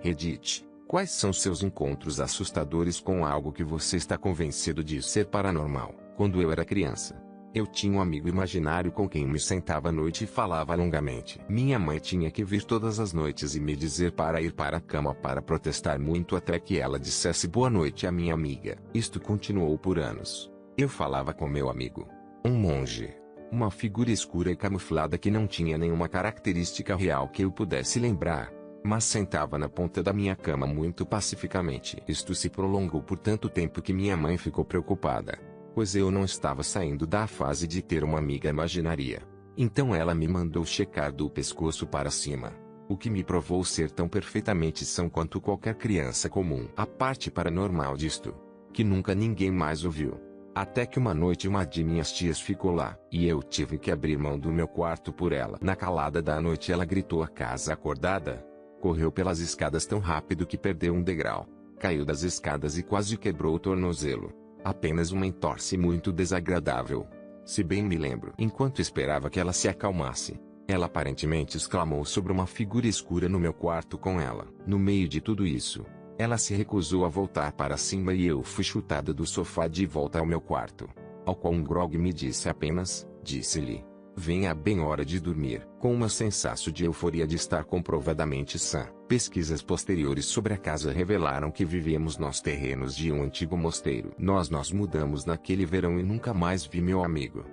Reddit. Quais são seus encontros assustadores com algo que você está convencido de ser paranormal? Quando eu era criança, eu tinha um amigo imaginário com quem me sentava à noite e falava longamente. Minha mãe tinha que vir todas as noites e me dizer para ir para a cama para protestar muito até que ela dissesse boa noite à minha amiga. Isto continuou por anos. Eu falava com meu amigo, um monge, uma figura escura e camuflada que não tinha nenhuma característica real que eu pudesse lembrar, mas sentava na ponta da minha cama muito pacificamente. Isto se prolongou por tanto tempo que minha mãe ficou preocupada, pois eu não estava saindo da fase de ter uma amiga imaginária. Então ela me mandou checar do pescoço para cima, o que me provou ser tão perfeitamente são quanto qualquer criança comum. A parte paranormal disto, que nunca ninguém mais ouviu. Até que uma noite uma de minhas tias ficou lá, e eu tive que abrir mão do meu quarto por ela. Na calada da noite ela gritou a casa acordada, correu pelas escadas tão rápido que perdeu um degrau, caiu das escadas e quase quebrou o tornozelo. Apenas uma entorse muito desagradável, se bem me lembro. Enquanto esperava que ela se acalmasse, ela aparentemente exclamou sobre uma figura escura no meu quarto com ela. No meio de tudo isso, ela se recusou a voltar para cima e eu fui chutada do sofá de volta ao meu quarto. Ao qual um grog me disse apenas, disse-lhe, venha bem hora de dormir. Com uma sensação de euforia de estar comprovadamente sã. Pesquisas posteriores sobre a casa revelaram que vivíamos nos terrenos de um antigo mosteiro. Nós nos mudamos naquele verão e nunca mais vi meu amigo.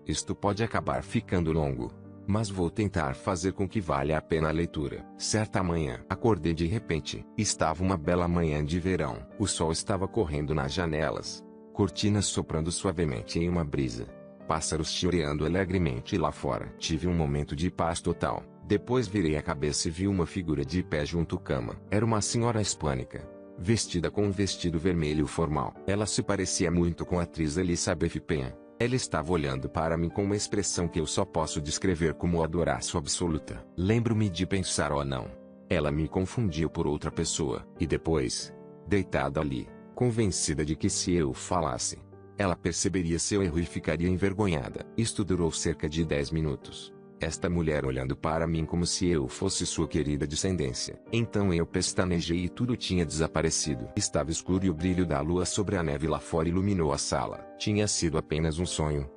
Isto pode acabar ficando longo, mas vou tentar fazer com que valha a pena a leitura. Certa manhã, acordei de repente. Estava uma bela manhã de verão. O sol estava correndo nas janelas, cortinas soprando suavemente em uma brisa, pássaros chiureando alegremente lá fora. Tive um momento de paz total. Depois virei a cabeça e vi uma figura de pé junto à cama. Era uma senhora hispânica, vestida com um vestido vermelho formal. Ela se parecia muito com a atriz Elizabeth Penha. Ela estava olhando para mim com uma expressão que eu só posso descrever como adoraço absoluta. Lembro-me de pensar oh não, ela me confundiu por outra pessoa. E depois, deitada ali, convencida de que se eu falasse, ela perceberia seu erro e ficaria envergonhada. Isto durou cerca de 10 minutos. Esta mulher olhando para mim como se eu fosse sua querida descendência. Então eu pestanejei e tudo tinha desaparecido. Estava escuro e o brilho da lua sobre a neve lá fora iluminou a sala. Tinha sido apenas um sonho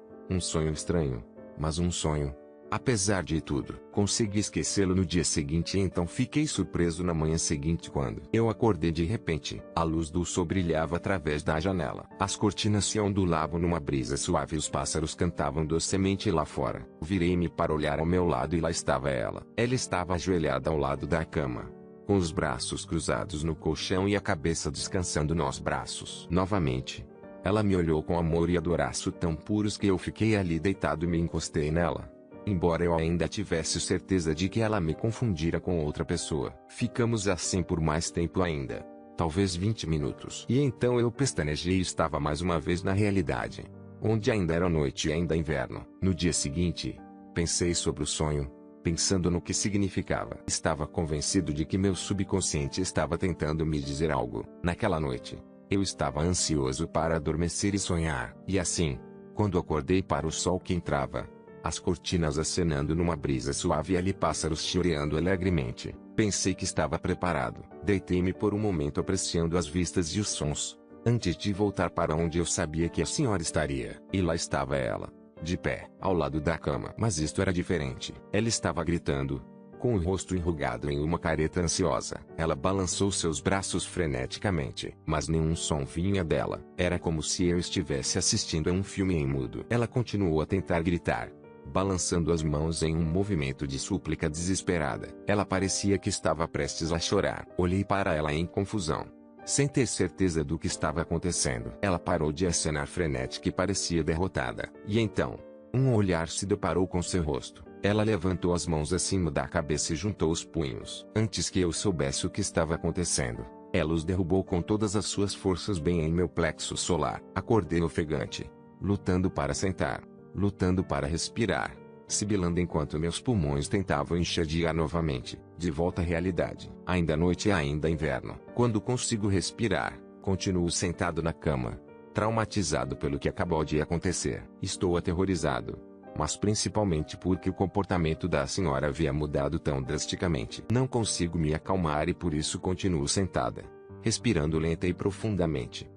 estranho, mas um sonho. Apesar de tudo, consegui esquecê-lo no dia seguinte e então fiquei surpreso na manhã seguinte quando eu acordei de repente. A luz do sol brilhava através da janela. As cortinas se ondulavam numa brisa suave e os pássaros cantavam docemente lá fora. Virei-me para olhar ao meu lado e lá estava ela. Ela estava ajoelhada ao lado da cama, com os braços cruzados no colchão e a cabeça descansando nos braços. Novamente, ela me olhou com amor e adoraço tão puros que eu fiquei ali deitado e me encostei nela. Embora eu ainda tivesse certeza de que ela me confundira com outra pessoa. Ficamos assim por mais tempo ainda, talvez 20 minutos. E então eu pestanejei e estava mais uma vez na realidade, onde ainda era noite e ainda inverno. No dia seguinte, pensei sobre o sonho, pensando no que significava. Estava convencido de que meu subconsciente estava tentando me dizer algo. Naquela noite, eu estava ansioso para adormecer e sonhar. E assim, quando acordei para o sol que entrava, as cortinas acenando numa brisa suave e ali pássaros chiureando alegremente, pensei que estava preparado. Deitei-me por um momento apreciando as vistas e os sons, antes de voltar para onde eu sabia que a senhora estaria. E lá estava ela, de pé, ao lado da cama. Mas isto era diferente. Ela estava gritando, com o rosto enrugado em uma careta ansiosa. Ela balançou seus braços freneticamente, mas nenhum som vinha dela. Era como se eu estivesse assistindo a um filme em mudo. Ela continuou a tentar gritar, balançando as mãos em um movimento de súplica desesperada. Ela parecia que estava prestes a chorar. Olhei para ela em confusão, sem ter certeza do que estava acontecendo. Ela parou de acenar frenética e parecia derrotada. E então, um olhar se deparou com seu rosto. Ela levantou as mãos acima da cabeça e juntou os punhos. Antes que eu soubesse o que estava acontecendo, ela os derrubou com todas as suas forças bem em meu plexo solar. Acordei ofegante, lutando para sentar, lutando para respirar, sibilando enquanto meus pulmões tentavam encher de ar novamente. De volta à realidade. Ainda noite e ainda inverno. Quando consigo respirar, continuo sentado na cama, traumatizado pelo que acabou de acontecer. Estou aterrorizado, mas principalmente porque o comportamento da senhora havia mudado tão drasticamente. Não consigo me acalmar e por isso continuo sentada, respirando lenta e profundamente.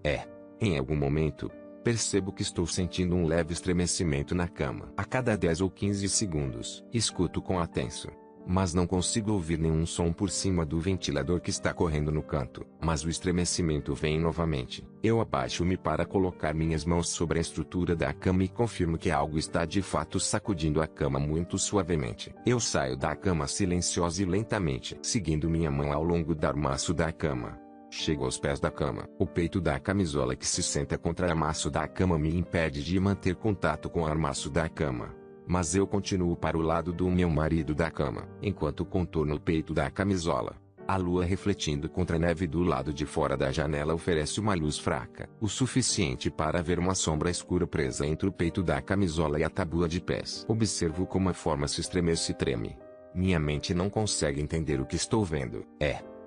Em algum momento, percebo que estou sentindo um leve estremecimento na cama. A cada 10 ou 15 segundos, escuto com atenção, mas não consigo ouvir nenhum som por cima do ventilador que está correndo no canto. Mas o estremecimento vem novamente. Eu abaixo-me para colocar minhas mãos sobre a estrutura da cama e confirmo que algo está de fato sacudindo a cama muito suavemente. Eu saio da cama silenciosa e lentamente, seguindo minha mão ao longo do armaço da cama. Chego aos pés da cama. O peito da camisola que se senta contra o armaço da cama me impede de manter contato com o armaço da cama. Mas eu continuo para o lado do meu marido da cama, enquanto contorno o peito da camisola. A lua refletindo contra a neve do lado de fora da janela oferece uma luz fraca, o suficiente para ver uma sombra escura presa entre o peito da camisola e a tábua de pés. Observo como a forma se estremece e treme. Minha mente não consegue entender o que estou vendo.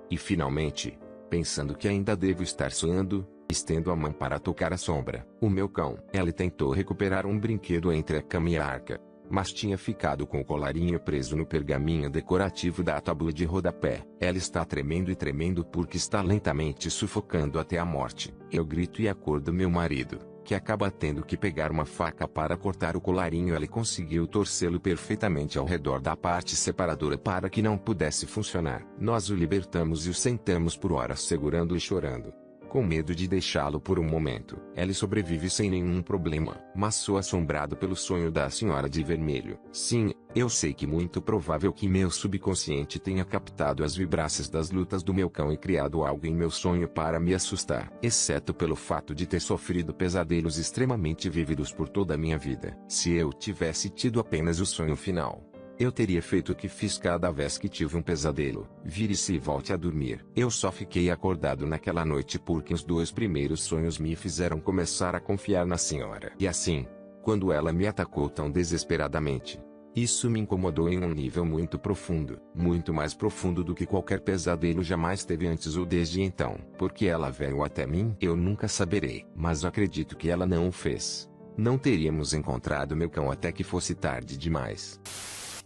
E finalmente, pensando que ainda devo estar sonhando, estendo a mão para tocar a sombra. O meu cão. Ele tentou recuperar um brinquedo entre a cama e a arca, mas tinha ficado com o colarinho preso no pergaminho decorativo da tábua de rodapé. Ela está tremendo e tremendo porque está lentamente sufocando até a morte. Eu grito e acordo meu marido, que acaba tendo que pegar uma faca para cortar o colarinho. Ele conseguiu torcê-lo perfeitamente ao redor da parte separadora para que não pudesse funcionar. Nós o libertamos e o sentamos por horas segurando e chorando, com medo de deixá-lo por um momento. Ele sobrevive sem nenhum problema, mas sou assombrado pelo sonho da senhora de vermelho. Sim, eu sei que muito provável que meu subconsciente tenha captado as vibrações das lutas do meu cão e criado algo em meu sonho para me assustar. Exceto pelo fato de ter sofrido pesadelos extremamente vívidos por toda a minha vida. Se eu tivesse tido apenas o sonho final, eu teria feito o que fiz cada vez que tive um pesadelo: vire-se e volte a dormir. Eu só fiquei acordado naquela noite porque os 2 primeiros sonhos me fizeram começar a confiar na senhora. E assim, quando ela me atacou tão desesperadamente, isso me incomodou em um nível muito profundo, muito mais profundo do que qualquer pesadelo jamais teve antes ou desde então. Porque ela veio até mim, eu nunca saberei, mas acredito que ela não o fez. Não teríamos encontrado meu cão até que fosse tarde demais.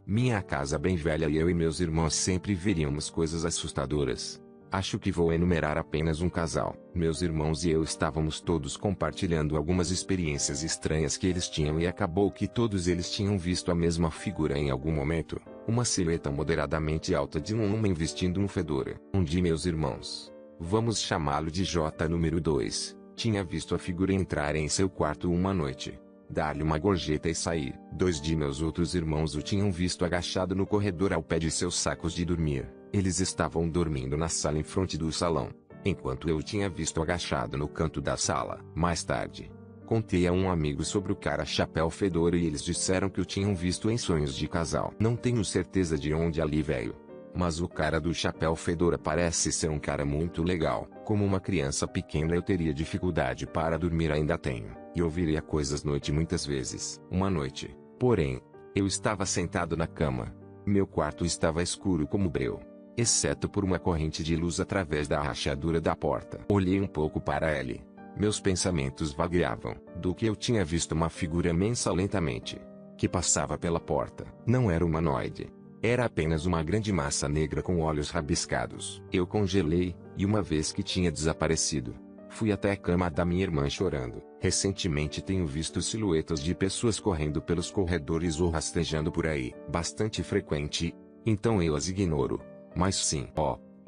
Minha casa bem velha e eu e meus irmãos sempre veríamos coisas assustadoras. Acho que vou enumerar apenas um casal. Meus irmãos e eu estávamos todos compartilhando algumas experiências estranhas que eles tinham e acabou que todos eles tinham visto a mesma figura em algum momento. Uma silhueta moderadamente alta de um homem vestindo um fedora. Um de meus irmãos, vamos chamá-lo de J número 2, tinha visto a figura entrar em seu quarto uma noite, dar-lhe uma gorjeta e sair. 2 de meus outros irmãos o tinham visto agachado no corredor ao pé de seus sacos de dormir. Eles estavam dormindo na sala em frente do salão, enquanto eu o tinha visto agachado no canto da sala. Mais tarde, contei a um amigo sobre o cara chapéu fedora e eles disseram que o tinham visto em sonhos de casal. Não tenho certeza de onde ali veio, mas o cara do chapéu fedora parece ser um cara muito legal. Como uma criança pequena eu teria dificuldade para dormir, ainda tenho, e ouviria coisas noite muitas vezes. Uma noite, porém, eu estava sentado na cama. Meu quarto estava escuro como breu, exceto por uma corrente de luz através da rachadura da porta. Olhei um pouco para ele. Meus pensamentos vagueavam, do que eu tinha visto uma figura imensa lentamente, que passava pela porta. Não era humanoide. Era apenas uma grande massa negra com olhos rabiscados. Eu congelei, e uma vez que tinha desaparecido, fui até a cama da minha irmã chorando. Recentemente tenho visto silhuetas de pessoas correndo pelos corredores ou rastejando por aí. Bastante frequente, então eu as ignoro. Mas sim,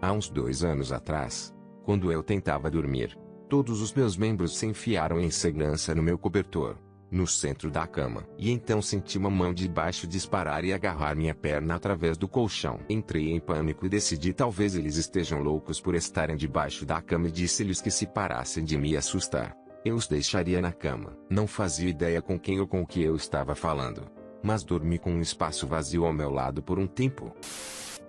há uns 2 anos atrás, quando eu tentava dormir, todos os meus membros se enfiaram em segurança no meu cobertor, no centro da cama. E então senti uma mão de baixo disparar e agarrar minha perna através do colchão. Entrei em pânico e decidi talvez eles estejam loucos por estarem debaixo da cama e disse-lhes que se parassem de me assustar, eu os deixaria na cama. Não fazia ideia com quem ou com o que eu estava falando, mas dormi com um espaço vazio ao meu lado por um tempo.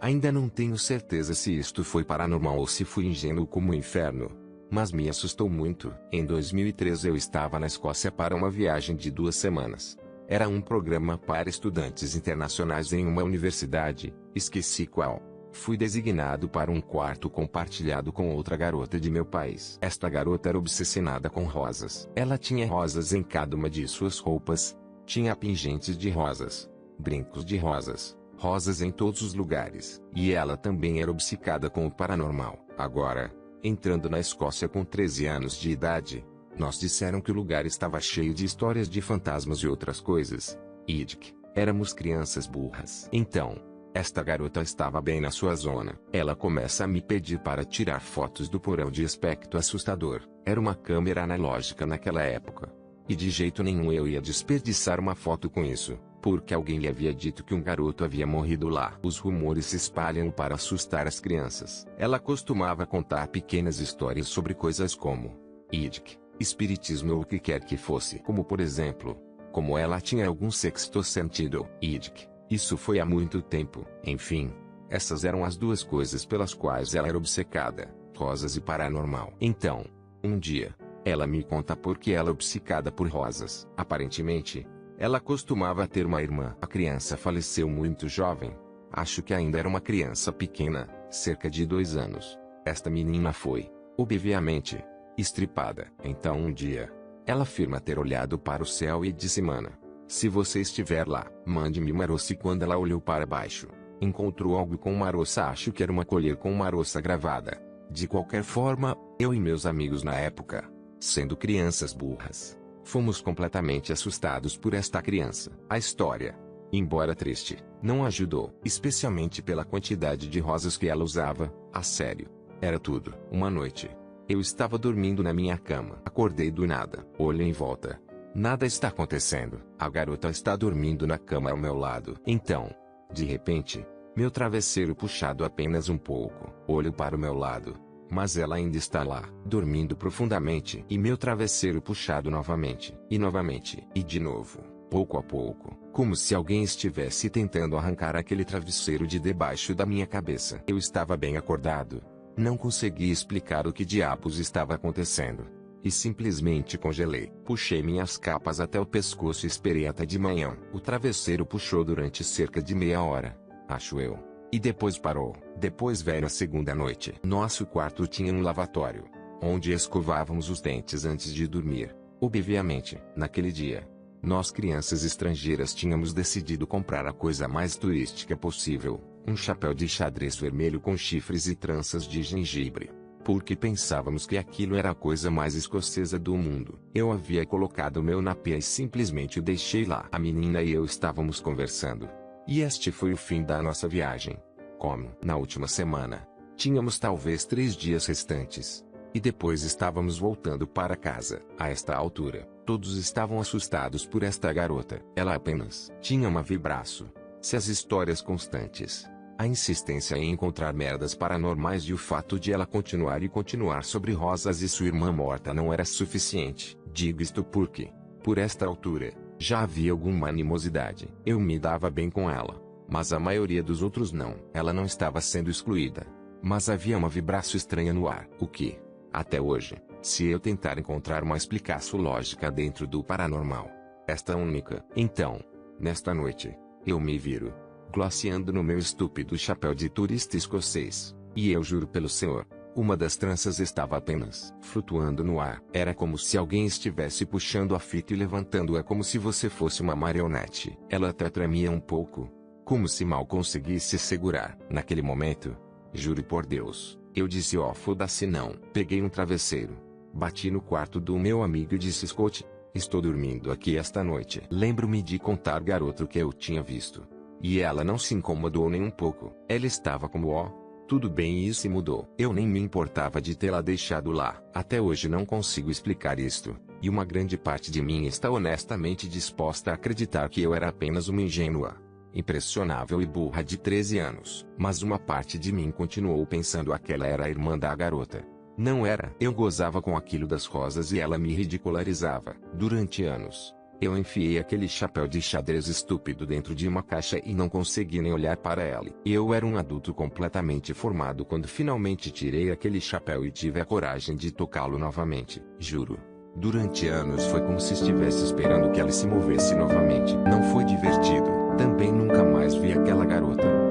Ainda não tenho certeza se isto foi paranormal ou se fui ingênuo como o inferno, mas me assustou muito. Em 2013 eu estava na Escócia para uma viagem de 2 semanas. Era um programa para estudantes internacionais em uma universidade, esqueci qual. Fui designado para um quarto compartilhado com outra garota de meu país. Esta garota era obsessionada com rosas. Ela tinha rosas em cada uma de suas roupas, Tinha pingentes de rosas, brincos de rosas, rosas em todos os lugares. E ela também era obcecada com o paranormal. Agora, entrando na Escócia com 13 anos de idade, nos disseram que o lugar estava cheio de histórias de fantasmas e outras coisas. Idic, éramos crianças burras. Então, esta garota estava bem na sua zona. Ela começa a me pedir para tirar fotos do porão de aspecto assustador. Era uma câmera analógica naquela época. E de jeito nenhum eu ia desperdiçar uma foto com isso, porque alguém lhe havia dito que um garoto havia morrido lá. Os rumores se espalham para assustar as crianças. Ela costumava contar pequenas histórias sobre coisas como Idic, espiritismo ou o que quer que fosse. Como por exemplo, como ela tinha algum sexto sentido. Idic, isso foi há muito tempo. Enfim, essas eram as duas coisas pelas quais ela era obcecada, rosas e paranormal. Então, um dia, ela me conta por que ela é obcecada por rosas. Aparentemente, ela costumava ter uma irmã. A criança faleceu muito jovem. Acho que ainda era uma criança pequena, cerca de 2 anos. Esta menina foi, obviamente, estripada. Então um dia, ela afirma ter olhado para o céu e disse: "Mana, se você estiver lá, mande-me uma roça." E quando ela olhou para baixo, encontrou algo com uma roça. Acho que era uma colher com uma roça gravada. De qualquer forma, eu e meus amigos na época, sendo crianças burras, fomos completamente assustados por esta criança. A história, embora triste, não ajudou, especialmente pela quantidade de rosas que ela usava. A sério, era tudo. Uma noite, eu estava dormindo na minha cama. Acordei do nada. Olhei em volta. Nada está acontecendo. A garota está dormindo na cama ao meu lado. Então, de repente, meu travesseiro puxado apenas um pouco. Olho para o meu lado, mas ela ainda está lá, dormindo profundamente. E meu travesseiro puxado novamente, e novamente, e de novo, pouco a pouco, como se alguém estivesse tentando arrancar aquele travesseiro de debaixo da minha cabeça. Eu estava bem acordado. Não consegui explicar o que diabos estava acontecendo. E simplesmente congelei. Puxei minhas capas até o pescoço e esperei até de manhã. O travesseiro puxou durante cerca de meia hora, acho eu. E depois parou. Depois veio a segunda noite. Nosso quarto tinha um lavatório, onde escovávamos os dentes antes de dormir. Obviamente, naquele dia, nós crianças estrangeiras tínhamos decidido comprar a coisa mais turística possível, um chapéu de xadrez vermelho com chifres e tranças de gengibre, porque pensávamos que aquilo era a coisa mais escocesa do mundo. Eu havia colocado o meu na pia e simplesmente o deixei lá. A menina e eu estávamos conversando. E este foi o fim da nossa viagem. Como, na última semana, tínhamos talvez 3 dias restantes. E depois estávamos voltando para casa. A esta altura, todos estavam assustados por esta garota. Ela apenas tinha uma vibraço. Se as histórias constantes, a insistência em encontrar merdas paranormais e o fato de ela continuar sobre rosas e sua irmã morta não era suficiente. Digo isto porque, por esta altura, já havia alguma animosidade. Eu me dava bem com ela, mas a maioria dos outros não. Ela não estava sendo excluída, mas havia uma vibração estranha no ar. O que, até hoje, se eu tentar encontrar uma explicação lógica dentro do paranormal, esta única. Então, nesta noite, eu me viro, glosseando no meu estúpido chapéu de turista escocês, e eu juro pelo Senhor, uma das tranças estava apenas flutuando no ar. Era como se alguém estivesse puxando a fita e levantando-a como se você fosse uma marionete. Ela até tremia um pouco, como se mal conseguisse segurar. Naquele momento, juro por Deus, eu disse: "Oh, foda-se não." Peguei um travesseiro, bati no quarto do meu amigo e disse: "Scott, estou dormindo aqui esta noite." Lembro-me de contar garoto que eu tinha visto. E ela não se incomodou nem um pouco. Ela estava como: "Oh, tudo bem." E isso mudou. Eu nem me importava de tê-la deixado lá. Até hoje não consigo explicar isto, e uma grande parte de mim está honestamente disposta a acreditar que eu era apenas uma ingênua, impressionável e burra de 13 anos. Mas uma parte de mim continuou pensando que aquela era a irmã da garota. Não era. Eu gozava com aquilo das rosas e ela me ridicularizava. Durante anos, eu enfiei aquele chapéu de xadrez estúpido dentro de uma caixa e não consegui nem olhar para ela. E eu era um adulto completamente formado quando finalmente tirei aquele chapéu e tive a coragem de tocá-lo novamente. Juro. Durante anos foi como se estivesse esperando que ela se movesse novamente. Não foi divertido. Também nunca mais vi aquela garota.